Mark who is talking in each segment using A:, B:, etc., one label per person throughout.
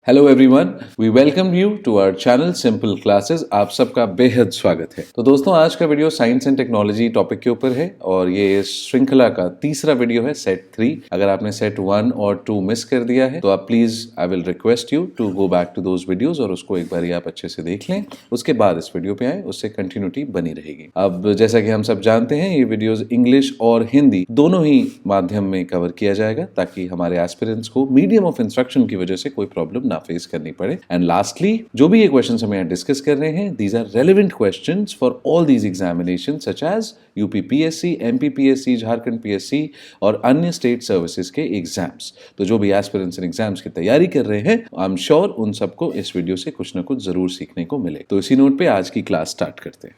A: Hello everyone, we welcome you to our channel simple classes. आप सबका बेहद स्वागत है। तो दोस्तों, आज का video science and technology topic के ऊपर है और ये इस श्रृंखला का तीसरा वीडियो है, सेट 3। अगर आपने सेट 1 और 2 मिस कर दिया है तो आप please I will request you to go back to those videos और उसको एक बार आप अच्छे से देख लें। उसके बाद इस वीडियो पे आए, उससे कंटिन्यूटी बनी रहेगी। अब जैसा कि हम सब जानते हैं, ये वीडियोज इंग्लिश और हिंदी दोनों ही माध्यम में कवर किया जाएगा ताकि हमारे एस्पिरेंट्स को मीडियम ऑफ इंस्ट्रक्शन की वजह से कोई प्रॉब्लम ना फेस करनी पड़े। एंड लास्टली, जो भी ये क्वेश्चंस हम यहाँ डिस्कस कर रहे हैं, these are relevant questions for all these examinations such as UP PSC, MP PSC, Jharkhand PSC और अन्य स्टेट सर्विसेज के एग्जाम्स। तो जो भी एस्पिरेंट्स इन एग्जाम्स की तैयारी कर रहे हैं, आई एम श्योर उन सबको इस वीडियो से कुछ ना कुछ जरूर सीखने को मिले। तो इसी नोट पे आज की क्लास स्टार्ट करते हैं।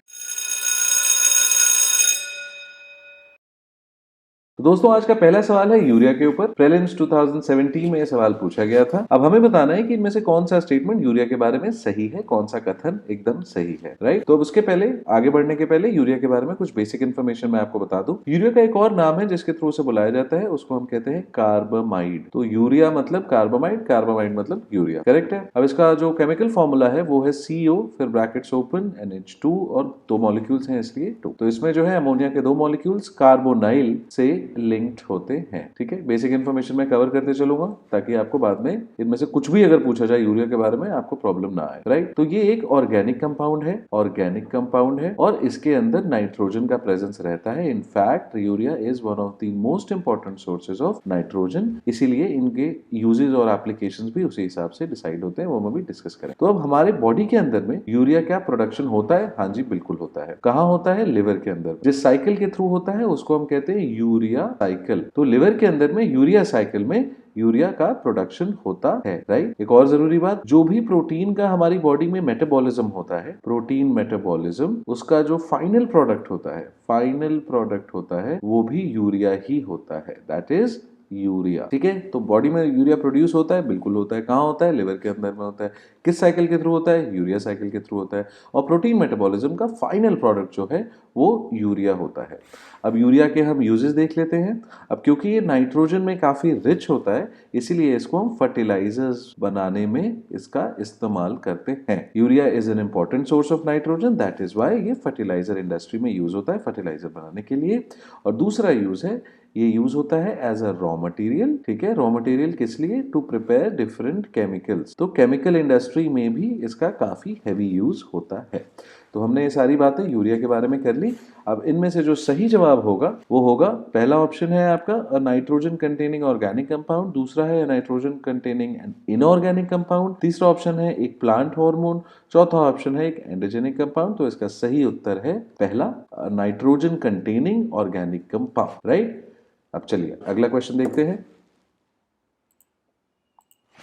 A: तो दोस्तों, आज का पहला सवाल है यूरिया के ऊपर। प्रीलिम्स 2017 में यह सवाल पूछा गया था। अब हमें बताना है कि इनमें से कौन सा स्टेटमेंट यूरिया के बारे में सही है, कौन सा कथन एकदम सही है, राइट। तो अब उसके पहले, आगे बढ़ने के पहले यूरिया के बारे में कुछ बेसिक इन्फॉर्मेशन मैं आपको बता दूं। यूरिया का एक और नाम है जिसके थ्रू से बुलाया जाता है, उसको हम कहते हैं कार्बामाइड। तो यूरिया मतलब कार्बामाइड, कार्बामाइड मतलब यूरिया, करेक्ट है। अब इसका जो केमिकल फॉर्मूला है वो है CO, फिर ब्रैकेट्स ओपन, NH2 और 2 मॉलिक्यूल्स हैं इसलिए 2। तो इसमें जो है अमोनिया के 2 मॉलिक्यूल्स कार्बोनाइल से लिंक्ड होते हैं, ठीक है। बेसिक इन्फॉर्मेशन मैं कवर करते चलूंगा ताकि आपको बाद में इनमें से कुछ भी अगर पूछा जाए यूरिया के बारे में आपको प्रॉब्लम ना आए, राइट। तो ये एक ऑर्गेनिक कंपाउंड है, ऑर्गेनिक कंपाउंड है और इसके अंदर नाइट्रोजन का प्रेजेंस रहता है। In fact urea is one of the most important sources of nitrogen, इसीलिए इनके यूजेस और एप्लीकेशंस भी उसी हिसाब से डिसाइड होते हैं, वो हम भी डिस्कस करें। तो अब हमारे बॉडी के अंदर में यूरिया क्या प्रोडक्शन होता है? हाँ जी, बिल्कुल होता है। कहाँ होता है? लिवर के अंदर। जिस साइकिल के थ्रू होता है उसको हम कहते हैं यूरिया साइकिल। तो लिवर के अंदर में यूरिया साइकिल में यूरिया का प्रोडक्शन होता है, राइट। एक और जरूरी बात, जो भी प्रोटीन का हमारी बॉडी में मेटाबॉलिज्म होता है, प्रोटीन मेटाबॉलिज्म, उसका जो फाइनल प्रोडक्ट होता है, फाइनल प्रोडक्ट होता है, वो भी यूरिया ही होता है, दैट इज यूरिया, ठीक है। तो बॉडी में यूरिया प्रोड्यूस होता है, बिल्कुल होता है। कहाँ होता है? लिवर के अंदर में होता है। किस साइकिल के थ्रू होता है? यूरिया साइकिल के थ्रू होता है। और प्रोटीन मेटाबॉलिज्म का फाइनल प्रोडक्ट जो है वो यूरिया होता है। अब यूरिया के हम यूजेस देख लेते हैं। अब क्योंकि ये नाइट्रोजन में काफी रिच होता है, इसीलिए इसको हम फर्टिलाइजर्स बनाने में इसका इस्तेमाल करते हैं। Urea is an important source of nitrogen, that is why ये फर्टिलाइजर इंडस्ट्री में यूज होता है, फर्टिलाइजर बनाने के लिए। और दूसरा यूज है, ये यूज होता है एज अ रॉ मटेरियल, ठीक है। रॉ मटेरियल किस लिए? To prepare different chemicals. तो केमिकल इंडस्ट्री में भी इसका काफी हैवी यूज होता है। तो हमने ये सारी बातें यूरिया के बारे में कर ली। अब इनमें से जो सही जवाब होगा वो होगा, पहला ऑप्शन है आपका नाइट्रोजन कंटेनिंग ऑर्गेनिक कंपाउंड, दूसरा है nitrogen containing an inorganic compound, तीसरा ऑप्शन है एक प्लांट हार्मोन, चौथा ऑप्शन है एक एंडोजेनिक कंपाउंड। तो इसका सही उत्तर है पहला, nitrogen containing organic compound, right. अब चलिए अगला क्वेश्चन देखते हैं।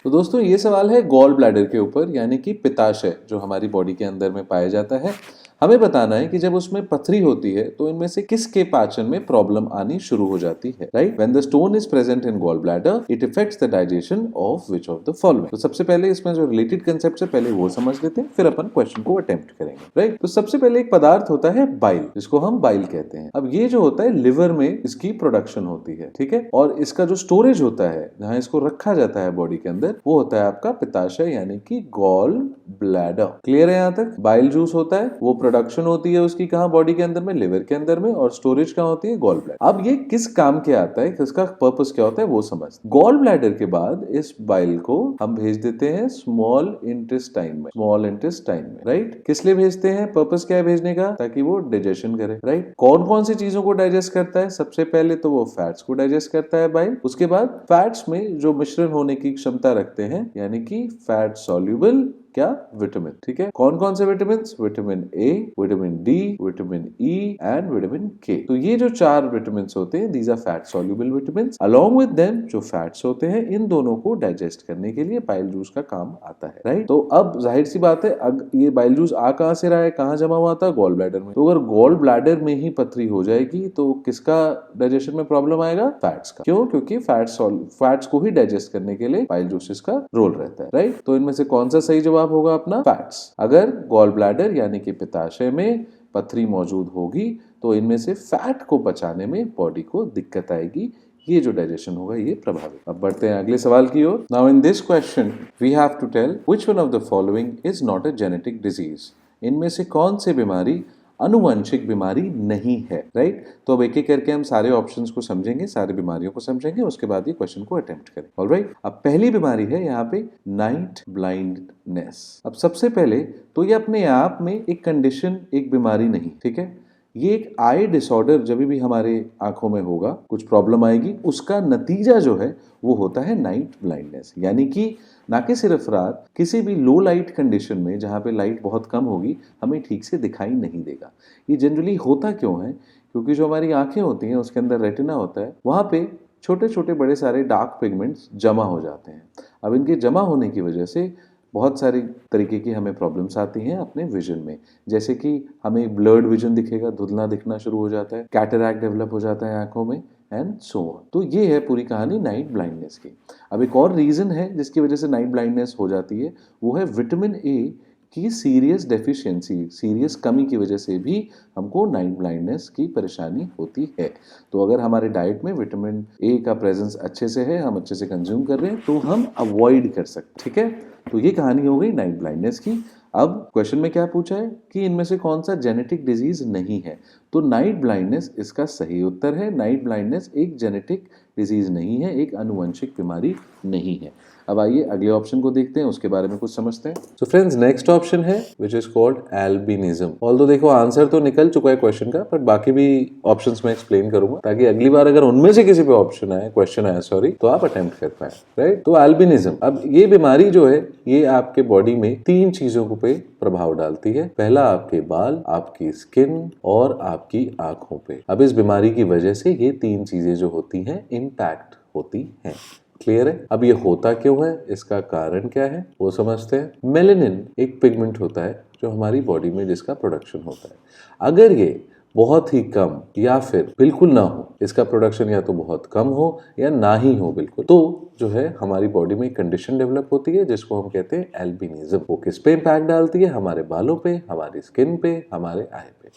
A: तो दोस्तों, ये सवाल है गॉल ब्लैडर के ऊपर, यानी कि पित्ताशय जो हमारी बॉडी के अंदर में पाया जाता है। हमें बताना है कि जब उसमें पथरी होती है तो इनमें से किसके पाचन में प्रॉब्लम आनी शुरू हो जाती है, right. When the stone is present in gall bladder, it effects the digestion of which of the following. तो सबसे पहले इसमें जो रिलेटेड कंसेप्ट है पहले वो समझ लेते हैं, फिर अपन क्वेश्चन को अटेम्प्ट करेंगे, राइट। तो सबसे पहले एक पदार्थ होता है बाइल, जिसको हम बाइल कहते हैं। अब ये जो होता है लिवर में इसकी प्रोडक्शन होती है, ठीक है। और इसका जो स्टोरेज होता है, जहां इसको रखा जाता है बॉडी के अंदर, वो होता है आपका पित्ताशय यानी कि गॉल ब्लैडर। क्लियर है यहाँ तक? बाइल जूस होता है, वो प्रोडक्शन होती है उसकी कहाँ? बॉडी के अंदर में, लिवर के अंदर में। और स्टोरेज कहाँ होती है? Gall bladder. अब ये किस काम के आता है, किसका पर्पस क्या होता है वो समझ। गॉल ब्लैडर के बाद इस बाइल को हम भेज देते हैं स्मॉल इंटेस्टाइन में, स्मॉल इंटेस्टाइन में, राइट। किस लिए भेजते हैं? पर्पस क्या है भेजने का? ताकि वो डाइजेशन करे, राइट। कौन कौन सी चीजों को डाइजेस्ट करता है? सबसे पहले तो वो फैट्स को डाइजेस्ट करता है बाइल। उसके बाद फैट्स में जो मिश्रण होने की क्षमता रखते हैं, यानी कि फैट सॉल्युबल क्या? विटामिन, ठीक है। कौन कौन से vitamin? Vitamin A, vitamin D, vitamin E and vitamin K. तो ये जो 4 विटामिन होते हैं, these are fat soluble vitamin. Along with them जो फैट्स होते हैं, इन दोनों को डाइजेस्ट करने के लिए बाइल जूस का काम आता है, राइट। तो अब जाहिर सी बात है, ये बाइल जूस आ कहां से रहा है, कहां जमा हुआ था? गॉल ब्लैडर में। तो अगर गॉल ब्लैडर में ही पथरी हो जाएगी तो किसका डाइजेशन में प्रॉब्लम आएगा? फैट्स का। क्यों? क्योंकि फैट्स को ही डाइजेस्ट करने के लिए बाइल जूसेस का रोल रहता है, राइट। तो इनमें से कौन सा सही जवाब होगा अपना? फैट्स। अगर गॉल ब्लैडर यानी कि पित्ताशय में पथरी मौजूद होगी तो इनमें से फैट को पचाने में बॉडी को दिक्कत आएगी, ये जो डाइजेशन होगा ये प्रभावित। अब बढ़ते हैं अगले सवाल की ओर। Now in this question we have to tell which one of the following is not a genetic disease. इनमें से कौन सी बीमारी अनुवांशिक बीमारी नहीं है, राइट। तो अब एक एक करके हम सारे ऑप्शंस को समझेंगे, सारी बीमारियों को समझेंगे, उसके बाद ये क्वेश्चन को अटेम्प्ट करें। ऑलराइट, अब पहली बीमारी है यहाँ पे नाइट ब्लाइंडनेस। अब सबसे पहले तो ये अपने आप में एक कंडीशन, एक बीमारी नहीं, ठीक है। ये एक आई डिसऑर्डर जब भी हमारे आंखों में होगा, कुछ प्रॉब्लम आएगी, उसका नतीजा जो है वो होता है नाइट ब्लाइंडनेस। यानी कि ना कि सिर्फ रात, किसी भी लो लाइट कंडीशन में जहाँ पे लाइट बहुत कम होगी हमें ठीक से दिखाई नहीं देगा। ये जनरली होता क्यों है? क्योंकि जो हमारी आंखें होती हैं उसके अंदर रेटिना होता है, वहाँ पे छोटे छोटे बड़े सारे डार्क पिगमेंट्स जमा हो जाते हैं। अब इनके जमा होने की वजह से बहुत सारी तरीके की हमें प्रॉब्लम्स आती हैं अपने विजन में, जैसे कि हमें ब्लर्ड विजन दिखेगा, धुंधला दिखना शुरू हो जाता है, कैटरैक्ट डेवलप हो जाता है आंखों में एंड सो ऑन। तो ये है पूरी कहानी नाइट ब्लाइंडनेस की। अब एक और रीजन है जिसकी वजह से नाइट ब्लाइंडनेस हो जाती है, वो है विटामिन ए की सीरियस डेफिशिएंसी, सीरियस कमी की वजह से भी हमको नाइट ब्लाइंडनेस की परेशानी होती है। तो अगर हमारे डाइट में विटामिन ए का प्रेजेंस अच्छे से है, हम अच्छे से कंज्यूम कर रहे हैं, तो हम अवॉइड कर सकते, ठीक है। तो ये कहानी हो गई नाइट ब्लाइंडनेस की। अब क्वेश्चन में क्या पूछा है कि इनमें से कौन सा जेनेटिक डिजीज नहीं है, तो नाइट ब्लाइंडनेस इसका सही उत्तर है। नाइट ब्लाइंडनेस एक जेनेटिक डिजीज नहीं है, एक आनुवंशिक बीमारी नहीं है। अब आइए अगले ऑप्शन को देखते हैं, उसके बारे में कुछ समझते हैं। सो फ्रेंड्स, नेक्स्ट ऑप्शन है which is called albinism. Although देखो आंसर तो निकल चुका है क्वेश्चन का, पर बाकी भी ऑप्शंस में एक्सप्लेन करूंगा ताकि अगली बार अगर उनमें से किसी पे ऑप्शन आए, क्वेश्चन आया सॉरी, तो आप अटेम्प्ट कर पाए, राइट। तो एल्बिनिज्म, अब ये बीमारी जो है ये आपके बॉडी में 3 चीजों पे प्रभाव डालती है। पहला आपके बाल, आपकी स्किन और आपकी आंखों पे। अब इस बीमारी की वजह से ये 3 चीजें जो होती हैं इम्पैक्ट होती हैं। क्लियर है? अब ये होता क्यों है, इसका कारण क्या है वो समझते हैं। मेलेनिन एक पिगमेंट होता है जो हमारी बॉडी में जिसका प्रोडक्शन होता है। अगर ये बहुत ही कम या फिर बिल्कुल ना हो, इसका प्रोडक्शन या तो बहुत कम हो या ना ही हो बिल्कुल, तो जो है हमारी बॉडी में एक कंडीशन डेवलप होती है जिसको हम कहते हैं एल्बिनिज्म। वो किस पे इम्पैक्ट डालती है? हमारे बालों पे, हमारी स्किन पे, हमारे आई पे।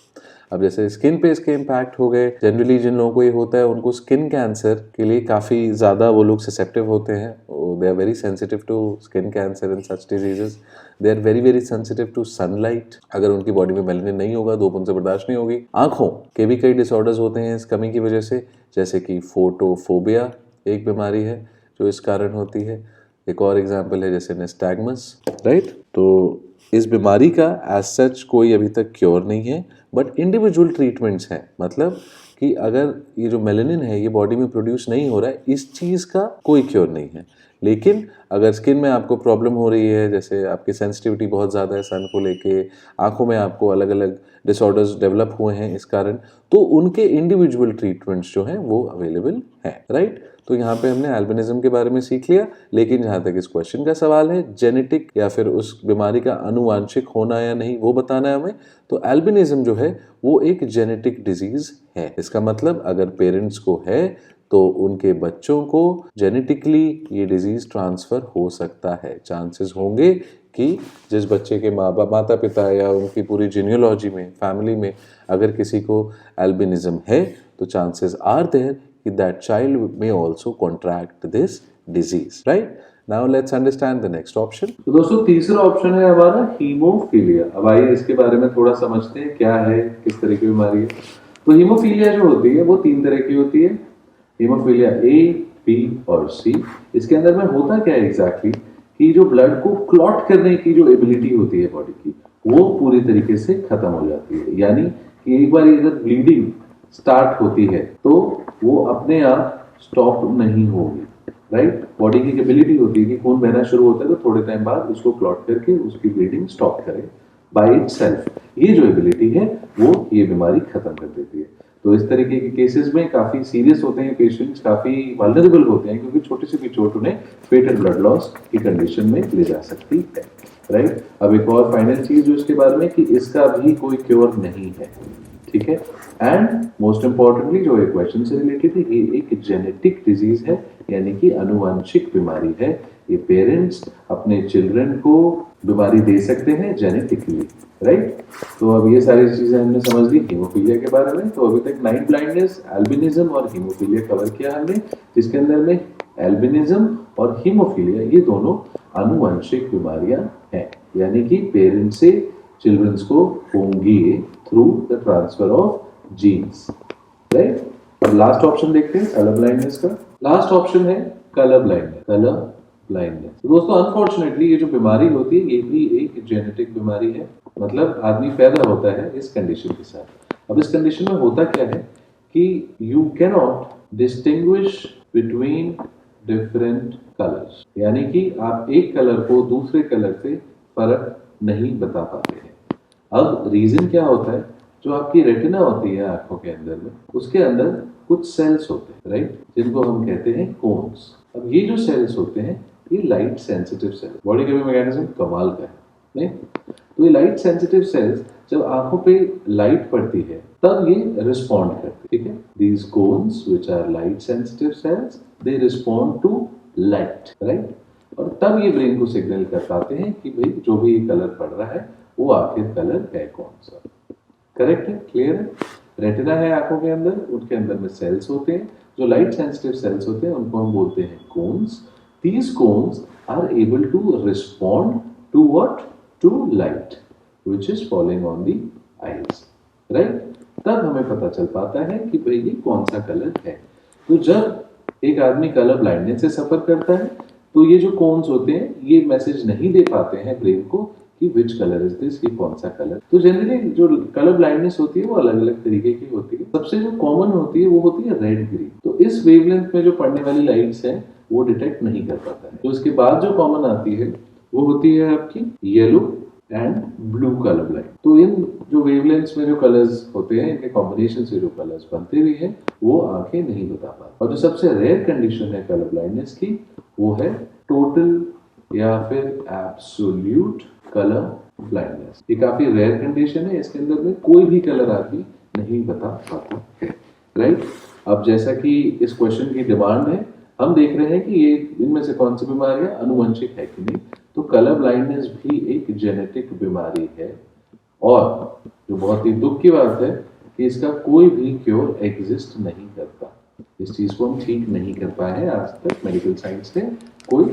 A: अब जैसे स्किन पे इसके इम्पैक्ट हो गए, जनरली जिन लोगों को ये होता है उनको स्किन कैंसर के लिए काफी ज्यादा वो लोग ससेप्टिव होते हैं। They are very sensitive to skin cancer and such diseases. They are very very sensitive to sunlight. अगर उनकी बॉडी में मेलेनिन नहीं होगा, धूप उनसे बर्दाश्त नहीं होगी। आंखों के भी कई डिसऑर्डर्स होते हैं इस कमी की वजह से, जैसे कि फोटोफोबिया एक बीमारी है जो इस कारण होती है। एक और एग्जाम्पल है जैसे निस्टैग्मस, राइट। तो इस बीमारी का एज सच कोई अभी तक क्योर नहीं है, बट इंडिविजुअल ट्रीटमेंट्स हैं। मतलब कि अगर ये जो मेलेनिन है ये बॉडी में प्रोड्यूस नहीं हो रहा है, इस चीज़ का कोई क्योर नहीं है। लेकिन अगर स्किन में आपको प्रॉब्लम हो रही है, जैसे आपकी सेंसिटिविटी बहुत ज़्यादा है सन को लेके, आंखों में आपको अलग अलग डिसऑर्डर्स डेवलप हुए हैं इस कारण, तो उनके इंडिविजुअल ट्रीटमेंट्स जो हैं वो अवेलेबल हैं, राइट। तो यहाँ पे हमने एल्बिनिज्म के बारे में सीख लिया। लेकिन जहाँ तक इस क्वेश्चन का सवाल है जेनेटिक या फिर उस बीमारी का अनुवांशिक होना या नहीं वो बताना है हमें, तो एल्बिनिज्म जो है वो एक जेनेटिक डिजीज है। इसका मतलब अगर पेरेंट्स को है तो उनके बच्चों को जेनेटिकली ये डिजीज ट्रांसफर हो सकता है। चांसेस होंगे कि जिस बच्चे के माता पिता या उनकी पूरी जीनियोलॉजी में, फैमिली में अगर किसी को एल्बिनिज्म है, तो चांसेस आर देयर कि that child may also contract this disease, right? Now let's understand the next option. तो दोस्तों तीसरा ऑप्शन है हमारा हीमोफीलिया। अब आइए इसके बारे में थोड़ा समझते हैं क्या है, किस तरह की बीमारी है। तो हीमोफीलिया जो होती है वो 3 तरह की होती है, हीमोफीलिया ए, बी और सी। इसके अंदर में होता क्या है एग्जैक्टली कि जो ब्लड को क्लॉट करने की जो एबिलिटी होती है बॉडी की, वो पूरी तरीके से खत्म हो जाती है। यानी कि एक बार अगर ब्लीडिंग स्टार्ट होती है तो वो अपने आप स्टॉप नहीं होगी, राइट। बॉडी की एबिलिटी होती है कि खून बहना शुरू होता है तो थोड़े टाइम बाद उसको क्लॉट करके उसकी ब्लीडिंग स्टॉप करे बाय इटसेल्फ। ये जो एबिलिटी है वो ये बीमारी खत्म कर देती है। तो इस तरीके के केसेस में काफी सीरियस होते हैं पेशेंट्स, काफी वल्नरेबल होते हैं, क्योंकि छोटी सी भी चोट उन्हें फेटल ब्लड लॉस की कंडीशन में ले जा सकती है, राइट। अब एक और फाइनल चीज जो इसके बारे में कि इसका भी कोई क्योर नहीं है, ठीक है। एंड मोस्ट इंपॉर्टेंटली जो एक क्वेश्चन से रिलेटेड है, ये एक जेनेटिक डिजीज है, यानी कि अनुवांशिक बीमारी है। ये पेरेंट्स अपने चिल्ड्रन को बीमारी दे सकते हैं जेनेटिकली, राइट। तो अब ये सारी चीजें हमने समझ ली हीमोफीलिया के बारे में। तो अभी तक नाइट ब्लाइंडनेस, एल्बिनिज्म और हीमोफीलिया कवर किया हमने, जिसके अंदर में एल्बिनिज्म और हीमोफीलिया ये दोनों आनुवंशिक बीमारियां हैं, यानी कि पेरेंट्स से चिल्ड्रंस को होंगी through the transfer of genes, right. अब लास्ट ऑप्शन देखते हैं कलर ब्लाइंडनेस का। लास्ट ऑप्शन है कलर ब्लाइंडनेस। कलर ब्लाइंडनेस तो दोस्तों अनफॉर्चुनेटली ये जो बीमारी होती है ये भी एक जेनेटिक बीमारी है, मतलब आदमी पैदा होता है इस कंडीशन के साथ। अब इस कंडीशन में होता क्या है कि you can not distinguish between different colours, यानी कि आप एक कलर को दूसरे कलर से फर्क नहीं बता पाते हैं। अब रीजन क्या होता है, जो आपकी रेटिना होती है आंखों के अंदर में, उसके अंदर कुछ सेल्स होते हैं, राइट, जिनको हम कहते हैं कोन्स। अब ये जो सेल्स होते हैं ये लाइट सेंसिटिव सेल, बॉडी का भी मैकेनिज्म कमाल का है, नहीं? तो ये लाइट सेंसिटिव सेल्स जब आंखों पे लाइट पड़ती है तब ये रिस्पॉन्ड करते हैं, ठीक है। These cones which are light sensitive cells they respond to light, right. और तब ये ब्रेन को सिग्नल कर पाते हैं कि भाई जो भी कलर पड़ रहा है वो आखिर कलर है कौन सा। करेक्ट है, क्लियर है। रेटिना है आंखों के अंदर, उनके अंदर में सेल्स होते हैं, जो लाइट सेंसिटिव सेल्स होते हैं उनको हम बोलते हैं cones. These cones are able to respond to what, to light which is falling on the eyes, right. तब हमें पता चल पाता है कि भाई ये कौन सा कलर है। तो जब एक आदमी कलर ब्लाइंडनेस से सफर करता है तो ये जो कोन्स होते हैं ये मैसेज नहीं दे पाते हैं ब्रेन को कि विच कलर इज दिस, ये कौन सा कलर। तो जनरली जो कलर ब्लाइंडनेस होती है वो अलग अलग तरीके की होती है। सबसे जो कॉमन होती है वो होती है रेड ग्रीन। तो इस वेवलेंथ में जो पड़ने वाली लाइट्स हैं वो डिटेक्ट नहीं कर पाता है। तो इसके बाद जो कॉमन आती है वो होती है आपकी yellow and blue colour blind. तो इन जो वेवलेंथ्स में जो कलर्स होते हैं इनके कॉम्बिनेशन से जो कलर्स बनते भी हैं वो आंखें नहीं बता पाती। और जो सबसे रेयर कंडीशन है कलर ब्लाइंडनेस की वो है टोटल या फिर एब्सोल्यूट कलर ब्लाइंडनेस। ये काफी रेयर कंडीशन है, इसके अंदर में कोई भी कलर आदमी नहीं बता पाता है, राइट। अब जैसा कि इस क्वेश्चन की डिमांड है, हम देख रहे हैं कि ये इनमें से कौन सी बीमारियां अनुवंशिक है कि नहीं। तो कलर ब्लाइंडनेस भी एक जेनेटिक बीमारी है और जो बहुत ही दुख की बात है कि इसका कोई भी क्योर एग्जिस्ट नहीं करता। इस चीज को हम ठीक नहीं कर पाए हैं आज तक, मेडिकल साइंस ने कोई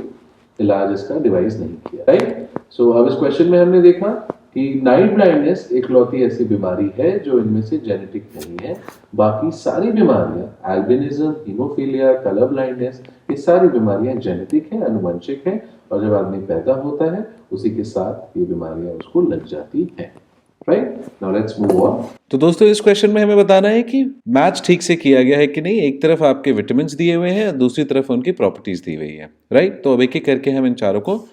A: इलाज इसका डिवाइस नहीं किया, राइट। सो अब इस क्वेश्चन में हमने देखा कि नाइट ब्लाइंडनेस एकलौती ऐसी बीमारी है जो इनमें से जेनेटिक नहीं है। बाकी सारी बीमारियां, एल्बिनिज्म, हीमोफीलिया, कलर ब्लाइंडनेस, ये सारी बीमारियां जेनेटिक है, अनुवंशिक है, और जब आदमी पैदा होता है उसी के साथ ये बीमारियां उसको लग जाती हैं, right. Now let's move on. तो दोस्तों इस क्वेश्चन में हमें बताना है कि मैच ठीक से किया गया है कि नहीं। एक तरफ आपके विटामिन्स दिए हुए हैं, दूसरी तरफ उनकी प्रॉपर्टीज दी हुई है, राइट। तो अब एक एक करके हम इन चारों को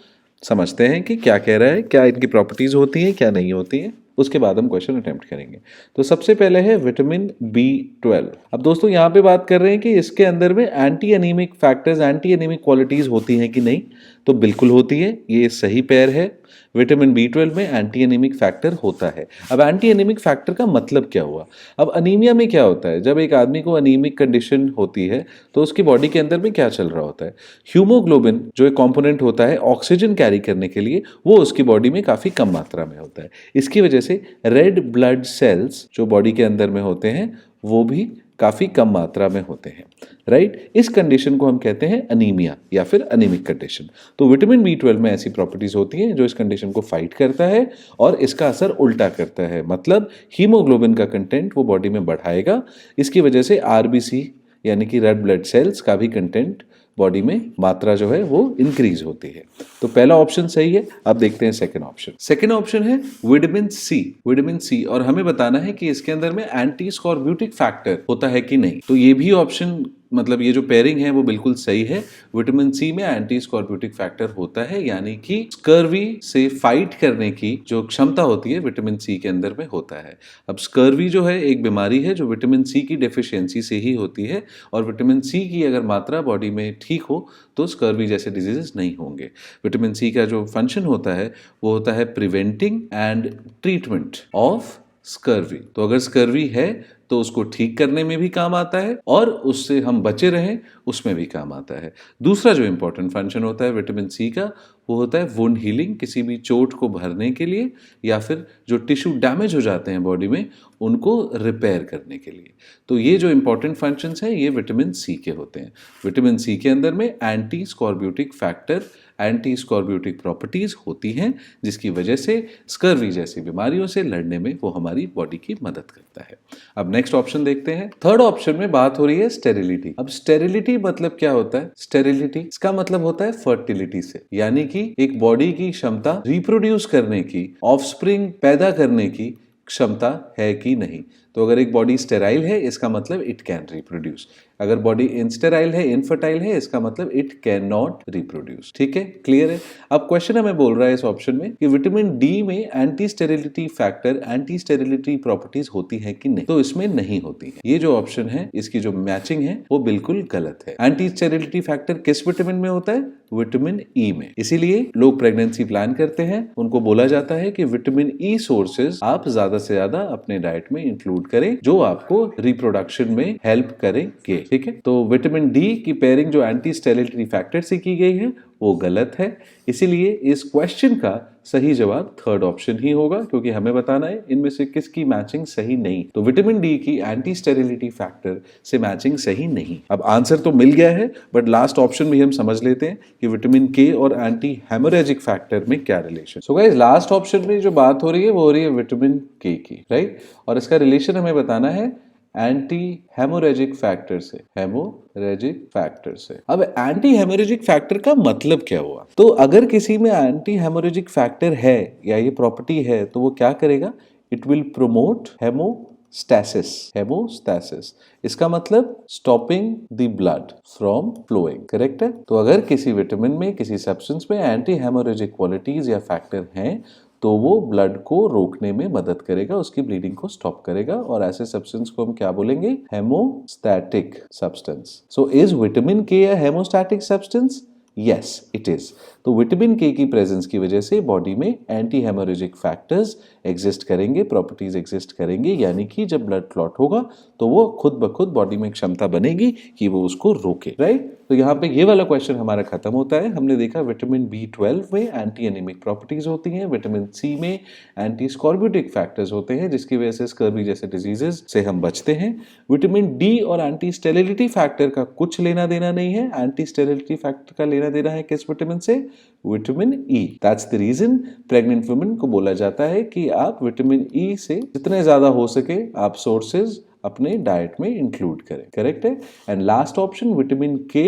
A: समझते हैं कि क्या कह रहा है, क्या इनकी प्रॉपर्टीज होती हैं, क्या नहीं होती हैं। उसके बाद हम क्वेश्चन अटेम्प्ट करेंगे। तो सबसे पहले है विटामिन B12। अब दोस्तों यहाँ पे बात कर रहे हैं कि इसके अंदर में anti anaemic factors, anti anaemic qualities होती हैं कि नहीं। तो बिल्कुल होती है, ये सही पैर है। विटामिन B12 में एंटी एनीमिक फैक्टर होता है। अब एंटी एनीमिक फैक्टर का मतलब क्या हुआ। अब अनीमिया में क्या होता है, जब एक आदमी को अनीमिक कंडीशन होती है तो उसकी बॉडी के अंदर में क्या चल रहा होता है, हीमोग्लोबिन जो एक कंपोनेंट होता है ऑक्सीजन कैरी करने के लिए, वो उसकी बॉडी में काफी कम मात्रा में होता है। इसकी वजह से रेड ब्लड सेल्स जो बॉडी के अंदर में होते हैं वो भी काफी कम मात्रा में होते हैं, राइट। इस कंडीशन को हम कहते हैं अनीमिया या फिर अनीमिक कंडीशन। तो विटामिन B12 में ऐसी प्रॉपर्टीज होती हैं जो इस कंडीशन को फाइट करता है और इसका असर उल्टा करता है, मतलब हीमोग्लोबिन का कंटेंट वो बॉडी में बढ़ाएगा। इसकी वजह से RBC यानी कि रेड ब्लड सेल्स का भी कंटेंट बॉडी में मात्रा जो है वो इंक्रीज होती है। तो पहला ऑप्शन सही है। अब देखते हैं सेकंड ऑप्शन। सेकंड ऑप्शन है विटामिन C। विटामिन C, और हमें बताना है कि इसके अंदर में एंटी स्कॉर्ब्यूटिक फैक्टर होता है कि नहीं। तो ये भी ऑप्शन, मतलब ये जो पेयरिंग है वो बिल्कुल सही है। विटामिन C में एंटी स्कॉर्ब्यूटिक फैक्टर होता है, यानी कि स्कर्वी से फाइट करने की जो क्षमता होती है विटामिन C के अंदर में होता है। अब स्कर्वी जो है एक बीमारी है जो विटामिन C की डेफिशिएंसी से ही होती है, और विटामिन C की अगर मात्रा बॉडी में ठीक हो तो स्कर्वी जैसे डिजीजेस नहीं होंगे। विटामिन C का जो फंक्शन होता है वो होता है preventing and treatment of scurvy. तो अगर स्कर्वी है तो उसको ठीक करने में भी काम आता है और उससे हम बचे रहें उसमें भी काम आता है। दूसरा जो इंपॉर्टेंट फंक्शन होता है विटामिन सी का, वो होता है वुंड हीलिंग, किसी भी चोट को भरने के लिए या फिर जो टिश्यू डैमेज हो जाते हैं बॉडी में उनको रिपेयर करने के लिए। तो ये जो इंपॉर्टेंट फंक्शंस हैं ये विटामिन सी के होते हैं। विटामिन सी के अंदर में anti scorbutic factor, anti scorbutic properties होती हैं जिसकी वजह से स्कर्वी जैसी बीमारियों से लड़ने में वो हमारी बॉडी की मदद करता है। अब नेक्स्ट ऑप्शन देखते हैं। थर्ड ऑप्शन में बात हो रही है स्टेरिलिटी। अब स्टेरिलिटी मतलब क्या होता है? स्टेरिलिटी इसका मतलब होता है फर्टिलिटी से, यानी कि एक बॉडी की क्षमता रिप्रोड्यूस करने की, ऑफस्प्रिंग पैदा करने की क्षमता है कि नहीं। तो अगर एक बॉडी स्टेराइल है इसका मतलब इट कैन रिप्रोड्यूस, अगर बॉडी इनस्टेराइल है, इनफर्टाइल है, इसका मतलब इट कैन नॉट रिप्रोड्यूस। ठीक है, क्लियर है। अब क्वेश्चन हमें बोल रहा है इस ऑप्शन में कि विटामिन डी में anti sterility factor, anti sterility properties होती है कि नहीं, तो इसमें नहीं होती है। ये जो ऑप्शन है इसकी जो मैचिंग है वो बिल्कुल गलत है। एंटी स्टेरिलिटी फैक्टर किस विटामिन में होता है? विटामिन ई में। इसीलिए लोग प्रेगनेंसी प्लान करते हैं उनको बोला जाता है कि विटामिन ई सोर्सेज आप ज्यादा से ज्यादा अपने डाइट में इंक्लूड करें जो आपको रिप्रोडक्शन में हेल्प करेंगे। ठीक है, तो विटामिन डी की पेयरिंग जो एंटी स्टेरिलिटी फैक्टर से की गई है वो गलत है। इसीलिए इस क्वेश्चन का सही जवाब थर्ड ऑप्शन ही होगा, क्योंकि हमें बताना है इनमें से किसकी मैचिंग सही नहीं। तो विटामिन डी की एंटी स्टेरिलिटी फैक्टर से मैचिंग सही नहीं। अब आंसर तो मिल गया है, बट लास्ट ऑप्शन भी हम समझ लेते हैं कि विटामिन के और एंटी हेमोरेजिक फैक्टर में क्या relation. So guys, last option में जो बात हो रही है वो हो रही है विटामिन के की, राइट। और इसका रिलेशन हमें बताना है एंटी हेमोरेजिक फैक्टर से, हेमोरेजिक फैक्टर से। अब एंटी हेमोरेजिक फैक्टर का मतलब क्या हुआ? तो अगर किसी में एंटी हेमोरेजिक फैक्टर है या ये प्रॉपर्टी है तो वो क्या करेगा? It will promote haemostasis, haemostasis. इसका मतलब stopping the blood from flowing, correct है। तो अगर किसी विटामिन में, किसी सब्सटेंस में एंटी हेमोरेजिक क्वालिटीज या फैक्टर हैं तो वो ब्लड को रोकने में मदद करेगा, उसकी ब्लीडिंग को स्टॉप करेगा, और ऐसे सब्सटेंस को हम क्या बोलेंगे? Haemostatic substance. So is vitamin K a haemostatic substance? Yes it is. तो विटामिन के की प्रेजेंस की वजह से बॉडी में एंटी हेमोरेजिक फैक्टर्स एग्जिस्ट करेंगे, प्रॉपर्टीज एग्जिस्ट करेंगे, यानी कि जब ब्लड क्लॉट होगा तो वो खुद ब खुद बॉडी में क्षमता बनेगी कि वो उसको रोके, राइट। तो यहाँ पे ये वाला क्वेश्चन हमारा खत्म होता है। हमने देखा विटामिन B12 में एंटी एनीमिक प्रॉपर्टीज होती हैं, विटामिन सी में एंटी स्कॉर्ब्यूटिक फैक्टर्स होते हैं जिसकी वजह से स्कर्वी जैसे डिजीजेस से हम बचते हैं। विटामिन डी और एंटी स्टेरिलिटी फैक्टर का कुछ लेना देना नहीं है। एंटी स्टेरिलिटी फैक्टर का लेना देना है किस विटामिन से? Vitamin E. That's the reason pregnant women को बोला जाता है कि आप विटामिन ई से जितने ज्यादा हो सके आप सोर्सेज अपने डाइट में इंक्लूड करें, करेक्ट है। एंड लास्ट ऑप्शन विटामिन के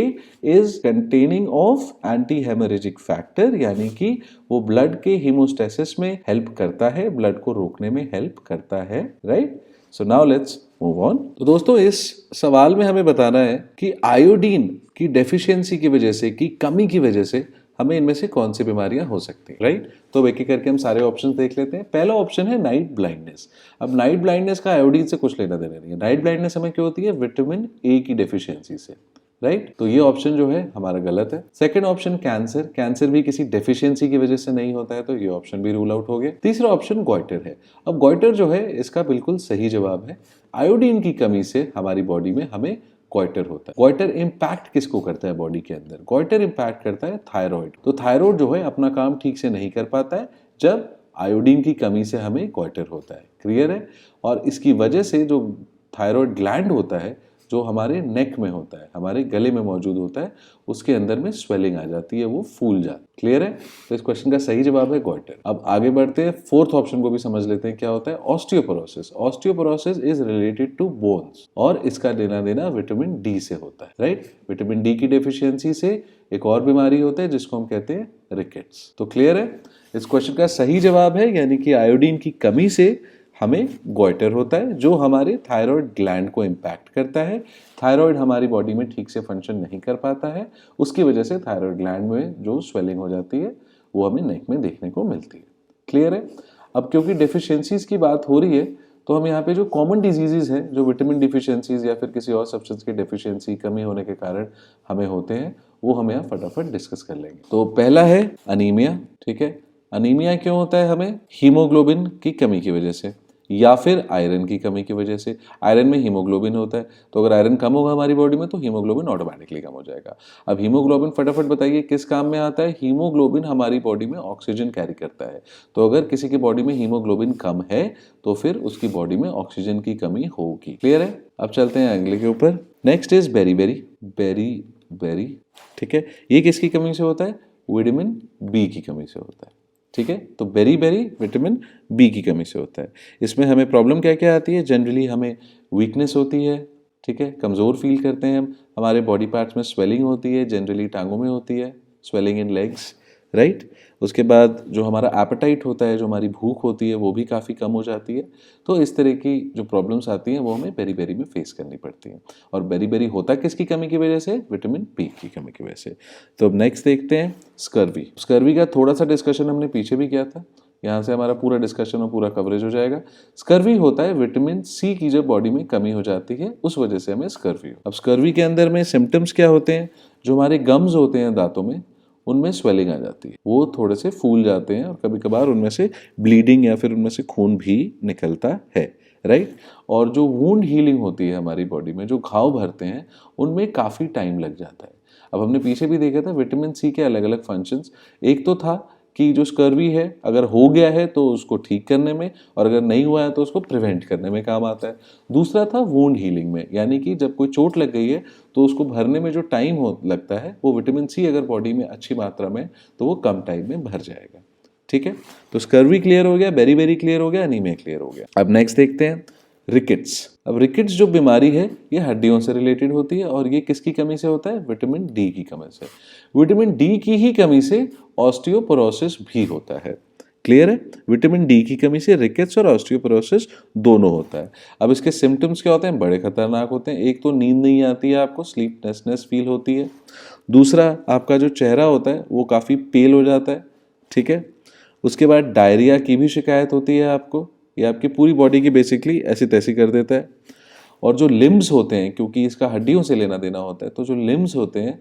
A: is containing of anti haemorrhagic factor, यानी कि वो ब्लड के हीमोस्टेसिस में हेल्प करता है, ब्लड को रोकने में हेल्प करता है, right. So now let's move on. तो दोस्तों इस सवाल में हमें बताना है कि आयोडीन की डेफिशिएंसी की वजह से, की कमी की वजह से हमें इनमें से कौन सी बीमारियां हो सकती हैं, राइट। तो एक एक करके हम सारे ऑप्शंस देख लेते हैं। पहला ऑप्शन है नाइट ब्लाइंडनेस। अब नाइट ब्लाइंडनेस का आयोडीन से कुछ लेना देना नहीं है। नाइट ब्लाइंडनेस हमें क्यों होती है? विटामिन ए की डेफिशिएंसी से, राइट। तो ये ऑप्शन जो है हमारा गलत है। सेकंड ऑप्शन कैंसर, कैंसर भी किसी डेफिशिएंसी की वजह से नहीं होता है, तो ये ऑप्शन भी रूल आउट हो गया। तीसरा ऑप्शन गॉइटर है। अब गॉइटर जो है इसका बिल्कुल सही जवाब है। आयोडीन की कमी से हमारी बॉडी में हमें गॉइटर होता है। गॉइटर इंपैक्ट किसको करता है बॉडी के अंदर? गॉइटर इंपैक्ट करता है थायराइड। तो थायराइड जो है अपना काम ठीक से नहीं कर पाता है जब आयोडीन की कमी से हमें गॉइटर होता है, क्लियर है। और इसकी वजह से जो थायराइड ग्लैंड होता है जो हमारे नेक में होता है, हमारे गले में मौजूद होता है, उसके अंदर में स्वेलिंग आ जाती है, वो फूल जाती है, क्लियर है। तो इस क्वेश्चन का सही जवाब है गॉइटर। अब आगे बढ़ते हैं, फोर्थ ऑप्शन को भी समझ लेते हैं क्या होता है। Osteoporosis. Osteoporosis is related to bones और इसका लेना देना विटामिन डी से होता है, राइट। विटामिन डी की डेफिशिएंसी से एक और बीमारी होता है जिसको हम कहते हैं रिकेट्स। तो क्लियर है, इस क्वेश्चन का सही जवाब है यानी कि आयोडीन की कमी से हमें गॉइटर होता है जो हमारे थायराइड ग्लैंड को इम्पैक्ट करता है। थायराइड हमारी बॉडी में ठीक से फंक्शन नहीं कर पाता है, उसकी वजह से थायराइड ग्लैंड में जो स्वेलिंग हो जाती है वो हमें नेक में देखने को मिलती है, क्लियर है। अब क्योंकि डेफिशिएंसीज की बात हो रही है तो हम यहाँ पे जो कॉमन डिजीजेज हैं जो विटामिन डिफिशियंसीज या फिर किसी और सब्सटेंस की डेफिशिएंसी कमी होने के कारण हमें होते हैं वो हम यहाँ फटाफट डिस्कस कर लेंगे। तो पहला है अनीमिया, ठीक है। अनीमिया क्यों होता है हमें? हीमोग्लोबिन की कमी की वजह से। या फिर आयरन की कमी की वजह से। आयरन में हीमोग्लोबिन होता है, तो अगर आयरन कम होगा हमारी बॉडी में तो हीमोग्लोबिन ऑटोमेटिकली कम हो जाएगा। अब हीमोग्लोबिन फटाफट बताइए किस काम में आता है? हीमोग्लोबिन हमारी बॉडी में ऑक्सीजन कैरी करता है। तो अगर किसी की बॉडी में हीमोग्लोबिन कम है तो फिर उसकी बॉडी में ऑक्सीजन की कमी होगी। क्लियर है? अब चलते हैं अगले के ऊपर। Next is beriberi. ठीक है, ये किसकी कमी से होता है? विटामिन बी की कमी से होता है। ठीक है, तो बेरी विटामिन बी की कमी से होता है। इसमें हमें प्रॉब्लम क्या क्या आती है? जनरली हमें वीकनेस होती है, ठीक है, कमज़ोर फील करते हैं हम, हमारे बॉडी पार्ट्स में स्वेलिंग होती है, जनरली टांगों में होती है, स्वेलिंग इन लेग्स, राइट। उसके बाद जो हमारा एपेटाइट होता है, जो हमारी भूख होती है, वो भी काफ़ी कम हो जाती है। तो इस तरह की जो प्रॉब्लम्स आती हैं वो हमें बेरी में फेस करनी पड़ती हैं। और बेरी होता किसकी कमी की वजह से? विटामिन बी की कमी की वजह से। तो अब नेक्स्ट देखते हैं स्कर्वी। स्कर्वी का थोड़ा सा डिस्कशन हमने पीछे भी किया था, यहाँ से हमारा पूरा डिस्कशन और पूरा कवरेज हो जाएगा। स्कर्वी होता है विटामिन सी की जब बॉडी में कमी हो जाती है, उस वजह से हमें स्कर्वी हो। अब स्कर्वी के अंदर में सिम्टम्स क्या होते हैं? जो हमारे गम्स होते हैं दांतों में, उनमें स्वेलिंग आ जाती है, वो थोड़े से फूल जाते हैं और कभी कभार उनमें से ब्लीडिंग या फिर उनमें से खून भी निकलता है, राइट। और जो वूंड हीलिंग होती है हमारी बॉडी में, जो घाव भरते हैं, उनमें काफ़ी टाइम लग जाता है। अब हमने पीछे भी देखा था विटामिन सी के अलग अलग फंक्शंस। एक तो था कि जो स्कर्वी है अगर हो गया है तो उसको ठीक करने में, और अगर नहीं हुआ है तो उसको प्रिवेंट करने में काम आता है। दूसरा था वूंड हीलिंग में, यानी कि जब कोई चोट लग गई है तो उसको भरने में जो टाइम हो लगता है, वो विटामिन सी अगर बॉडी में अच्छी मात्रा में, तो वो कम टाइम में भर जाएगा। ठीक है, तो स्कर्वी क्लियर हो गया, बेरी क्लियर हो गया, एनीमिया क्लियर हो गया। अब नेक्स्ट देखते हैं रिकेट्स। अब रिकेट्स जो बीमारी है ये हड्डियों से रिलेटेड होती है, और ये किसकी कमी से होता है? विटामिन डी की कमी से। विटामिन डी की ही कमी से ऑस्टियोपोरोसिस भी होता है। क्लियर है? विटामिन डी की कमी से रिकेट्स और ऑस्टियोपोरोसिस दोनों होता है। अब इसके सिम्टम्स क्या होते हैं? बड़े खतरनाक होते हैं। एक तो नींद नहीं आती है आपको, स्लीपलेसनेस फील होती है। दूसरा, आपका जो चेहरा होता है वो काफ़ी पेल हो जाता है। ठीक है, उसके बाद डायरिया की भी शिकायत होती है आपको। ये आपकी पूरी बॉडी की बेसिकली ऐसी तैसी कर देता है। और जो लिम्स होते हैं, क्योंकि इसका हड्डियों से लेना देना होता है, तो जो लिम्स होते हैं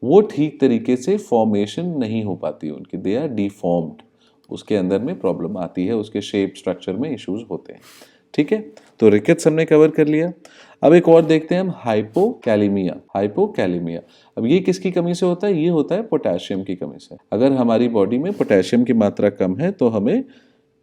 A: वो ठीक तरीके से फॉर्मेशन नहीं हो पाती उनकी, दे आर डिफॉर्म्ड। उसके अंदर में प्रॉब्लम आती है, उसके शेप स्ट्रक्चर में इश्यूज होते हैं। ठीक है, तो रिकेट्स हमने कवर कर लिया। अब एक और देखते हैं हम, हाइपोकैलेमिया। अब ये किसकी कमी से होता है? ये होता है पोटेशियम की कमी से। अगर हमारी बॉडी में पोटेशियम की मात्रा कम है तो हमें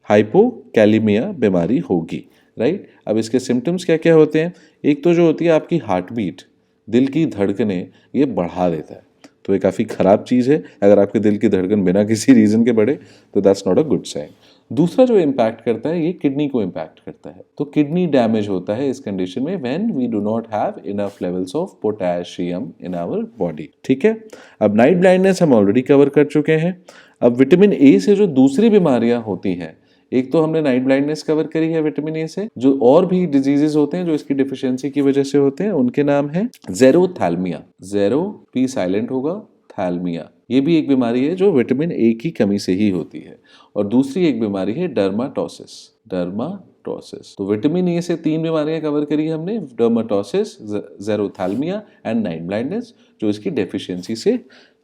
A: हाइपोकैलेमिया बीमारी होगी, राइट। अब इसके सिम्टम्स क्या क्या होते हैं? एक तो जो होती है आपकी हार्ट बीट, दिल की धड़कनें, ये बढ़ा देता है। तो ये काफ़ी ख़राब चीज़ है। अगर आपके दिल की धड़कन बिना किसी रीज़न के बढ़े तो that's not a good sign. दूसरा जो इम्पैक्ट करता है, ये किडनी को इम्पैक्ट करता है। तो किडनी डैमेज होता है इस कंडीशन में when we do not have enough levels of potassium in our body. ठीक है, अब नाइट ब्लाइंडनेस हम ऑलरेडी कवर कर चुके हैं। अब विटामिन ए से जो दूसरी बीमारियां होती हैं, एक तो हमने नाइट ब्लाइंडनेस कवर करी है विटामिन ए से। जो और भी डिजीजेस होते हैं जो इसकी डिफिशियंसी की वजह से होते हैं, उनके नाम है जेरोथैल्मिया। जेरो पी साइलेंट होगा, थैल्मिया। ये भी एक बीमारी है जो विटामिन ए की कमी से ही होती है। और दूसरी एक बीमारी है डर्माटोसिस। तो विटामिन ए से 3 बीमारियां कवर करी हमने, डर्माटोसिस, जेरोथैल्मिया एंड नाइट ब्लाइंडनेस, जो इसकी डेफिशिएंसी से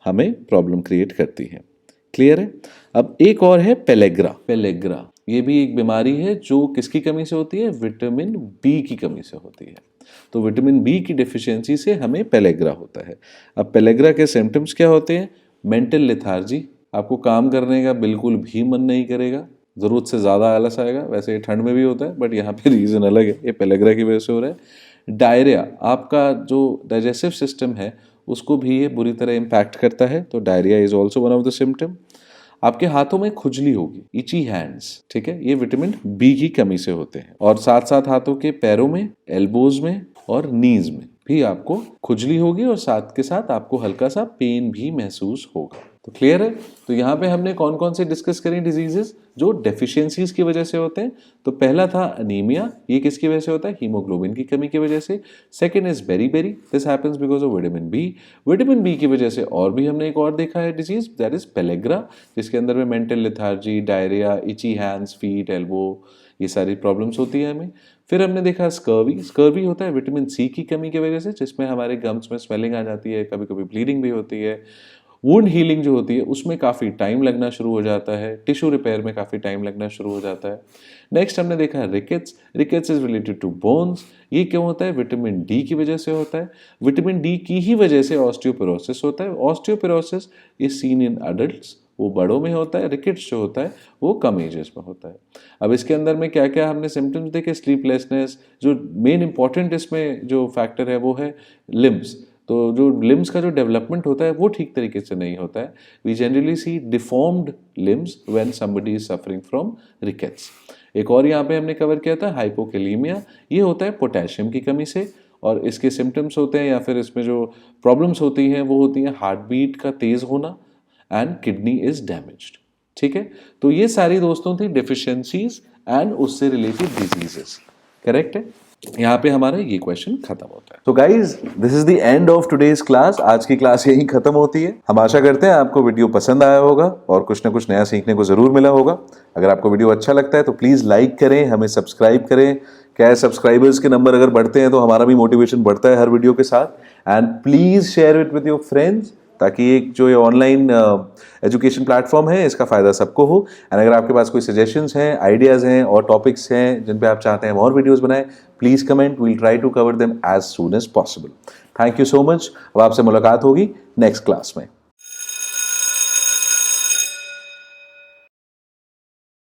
A: हमें प्रॉब्लम क्रिएट करती है। क्लियर है? अब एक और है पेलेग्रा। ये भी एक बीमारी है जो किसकी कमी से होती है? विटामिन बी की कमी से होती है। तो विटामिन बी की डिफिशियंसी से हमें पेलेग्रा होता है। अब पेलेग्रा के सिम्टम्स क्या होते हैं? मेंटल लेथार्जी, आपको काम करने का बिल्कुल भी मन नहीं करेगा, ज़रूरत से ज़्यादा आलस आएगा। वैसे ये ठंड में भी होता है, बट यहाँ पे रीज़न अलग है, ये पेलेग्रा की वजह से हो रहा है। डायरिया, आपका जो डाइजेस्टिव सिस्टम है उसको भी ये बुरी तरह इम्पैक्ट करता है। तो diarrhoea is also one of the symptom. आपके हाथों में खुजली होगी, इची हैंड्स, ठीक है, ये विटामिन बी की कमी से होते हैं। और साथ साथ हाथों के पैरों में, एल्बोज में और नीज में भी आपको खुजली होगी, और साथ के साथ आपको हल्का सा पेन भी महसूस होगा। तो क्लियर है? तो यहाँ पे हमने कौन कौन से डिस्कस करी डिजीजेस जो डेफिशिएंसीज की वजह से होते हैं। तो पहला था अनीमिया, ये किसकी वजह से होता है? हीमोग्लोबिन की कमी की वजह से। Second is berry, this happens because of vitamin B. Vitamin B की वजह से और भी हमने एक और देखा है डिजीज, दैट इज पेलेग्रा, जिसके अंदर में mental lethargy, diarrhoea, itchy hands, feet, elbow, ये सारी प्रॉब्लम्स होती है हमें। फिर हमने देखा स्कर्वी होता है विटामिन सी की कमी की वजह से, जिसमें हमारे गम्स में स्वेलिंग आ जाती है, कभी कभी ब्लीडिंग भी होती है। वुंड हीलिंग जो होती है उसमें काफ़ी टाइम लगना शुरू हो जाता है, टिश्यू रिपेयर में काफ़ी टाइम लगना शुरू हो जाता है। नेक्स्ट हमने देखा है rickets. Rickets is related to bones. ये क्यों होता है? विटामिन डी की वजह से होता है। विटामिन डी की ही वजह से ऑस्टियोपोरोसिस होता है। Osteoporosis is seen in adults, वो बड़ों में होता है। रिकेट्स जो होता है वो कम एजेस में होता है। अब इसके अंदर में क्या क्या हमने सिम्टम्स देखे? स्लीपलेसनेस, जो मेन इंपॉर्टेंट इसमें जो फैक्टर है वो है लिम्स। तो जो लिम्स का जो डेवलपमेंट होता है वो ठीक तरीके से नहीं होता है। We generally see deformed limbs when somebody is suffering from rickets. एक और यहाँ पे हमने कवर किया था हाइपोकैलीमिया। ये होता है पोटेशियम की कमी से, और इसके सिम्टम्स होते हैं या फिर इसमें जो प्रॉब्लम्स होती हैं वो होती हैं हार्ट बीट का तेज होना एंड किडनी इज डैमेज्ड। ठीक है, तो ये सारी दोस्तों थी डिफिशियंसीज एंड उससे रिलेटेड डिजीजेस। करेक्ट है? यहाँ पे हमारा ये क्वेश्चन खत्म होता है। तो guys, this is the end of today's class. आज की क्लास यहीं खत्म होती है। हम आशा करते हैं आपको वीडियो पसंद आया होगा और कुछ ना कुछ नया सीखने को जरूर मिला होगा। अगर आपको वीडियो अच्छा लगता है तो प्लीज लाइक करें, हमें सब्सक्राइब करें। क्या है, सब्सक्राइबर्स के नंबर अगर बढ़ते हैं तो हमारा भी मोटिवेशन बढ़ता है हर वीडियो के साथ। And please share it with your friends, ताकि एक जो ये ऑनलाइन एजुकेशन प्लेटफॉर्म है इसका फ़ायदा सबको हो। एंड अगर आपके पास कोई सजेशंस हैं, आइडियाज़ हैं और टॉपिक्स हैं जिन पे आप चाहते हैं हम और वीडियोस बनाएं, please comment, we'll try to cover them as soon as possible. Thank you so much. अब आपसे मुलाकात होगी नेक्स्ट क्लास में।